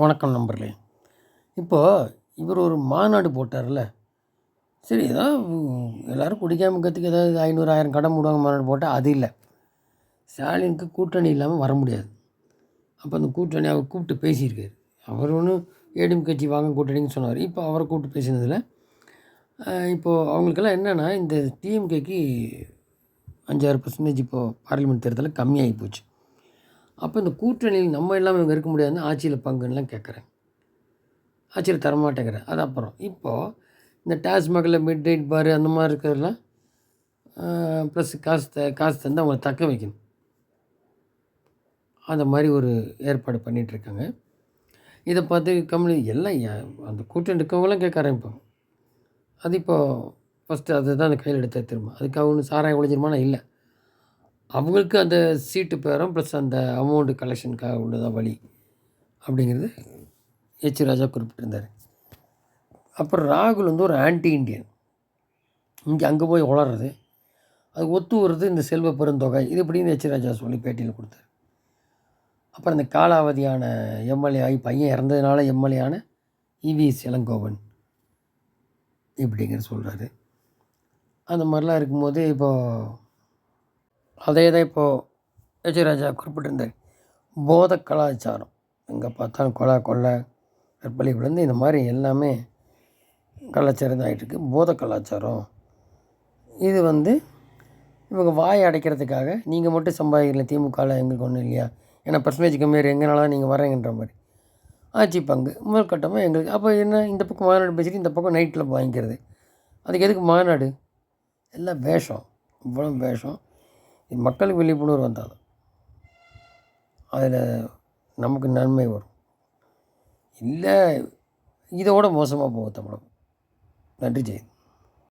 வணக்கம் நண்பர்களே. இப்போது இவர் ஒரு மாநாடு போட்டார்ல, சரி ஏதோ எல்லோரும் குடிக்காமல் இருக்கிறதுக்கு ஏதாவது 500, 1000 கடை மூடுவாங்க மாநாடு போட்டால் அது இல்லை. ஸ்டாலினுக்கு கூட்டணி இல்லாமல் வர முடியாது. அப்போ அந்த கூட்டணி அவர் கூப்பிட்டு பேசியிருக்காரு. அவர் ஒன்றும் ஏடிஎம் கட்சி வாங்க கூட்டணின்னு சொன்னார். இப்போ அவரை கூப்பிட்டு பேசினதில் இப்போது அவங்களுக்கெல்லாம் என்னென்னா, இந்த டிஎம்கேக்கு 5-6% இப்போது பார்லிமெண்ட் தேர்தலில் கம்மியாகி போச்சு. அப்போ இந்த கூட்டணியில் நம்ம இல்லாமல் இவங்க இருக்க முடியாதுன்னு ஆட்சியில் பங்குன்னெலாம் கேட்குறேன். ஆட்சியில் தரமாட்டேங்கிறேன். அது அப்புறம் இப்போது இந்த டாஸ்மாகில் மிட் நைட் பாரு அந்த மாதிரி இருக்கிறதெல்லாம் ப்ளஸ் காசு தந்து அவங்கள தக்க வைக்கணும். அந்த மாதிரி ஒரு ஏற்பாடு பண்ணிகிட்ருக்காங்க. இதை பார்த்து கம்பெனி எல்லாம் அந்த கூட்டணி இருக்கவங்களாம் கேட்க ஆரம்பிப்பாங்க. அது இப்போது ஃபஸ்ட்டு அதுதான் அந்த கையில் எடுத்த திரும்ப அதுக்கு ஒன்றும் சாராயம் ஒழிஞ்சிருமானா இல்லை. அவங்களுக்கு அந்த சீட்டு பேரம் ப்ளஸ் அந்த அமௌண்ட்டு கலெக்ஷனுக்காக உள்ளதான் வழி அப்படிங்கிறது ராஜா குறிப்பிட்டிருந்தார். அப்புறம் ராகுல் வந்து ஒரு ஆன்டி இண்டியன். அங்கே போய் உளறது அது ஒத்து வருது இந்த செல்வ பெருந்தொகை இது இப்படின்னு ராஜா சொல்லி பேட்டியில் கொடுத்தார். அப்புறம் இந்த காலாவதியான எம்எல்ஏ ஆகி பையன் இறந்ததுனால எம்எல்ஏ இவிஎஸ் இளங்கோவன் இப்படிங்கிற சொல்கிறாரு. அந்த மாதிரிலாம் இருக்கும்போது இப்போது அதே தான் இப்போது ராஜா குறிப்பிட்டிருந்தார். போத கலாச்சாரம் எங்கே பார்த்தாலும் கொலை கற்பழி விழுந்து இந்த மாதிரி எல்லாமே கலாச்சாரம் தான் ஆகிட்டுருக்கு. போத கலாச்சாரம் இது வந்து இவங்க வாயை அடைக்கிறதுக்காக நீங்கள் மட்டும் சம்பாதிக்கல திமுகவில் எங்களுக்கு ஒன்றும் இல்லையா, ஏன்னா பர்சன்டேஜ் கம்மியாக எங்களால் தான் நீங்கள் வரேங்கன்ற மாதிரி ஆட்சி பங்கு முதல் கட்டமாக எங்களுக்கு. அப்போ என்ன இந்த பக்கம் மாநாடு பேசிட்டு இந்த பக்கம் நைட்டில் வாங்கிக்கிறது. அதுக்கு எதுக்கு மாநாடு? எல்லாம் வேஷம், இவ்வளோ வேஷம். மக்களுக்கு விழிப்புணர்வு வந்தால் அதில் நமக்கு நன்மை வரும். இல்லை இதோட மோசமாக போகும் தமிழகம். நன்றி ஜெயந்த்.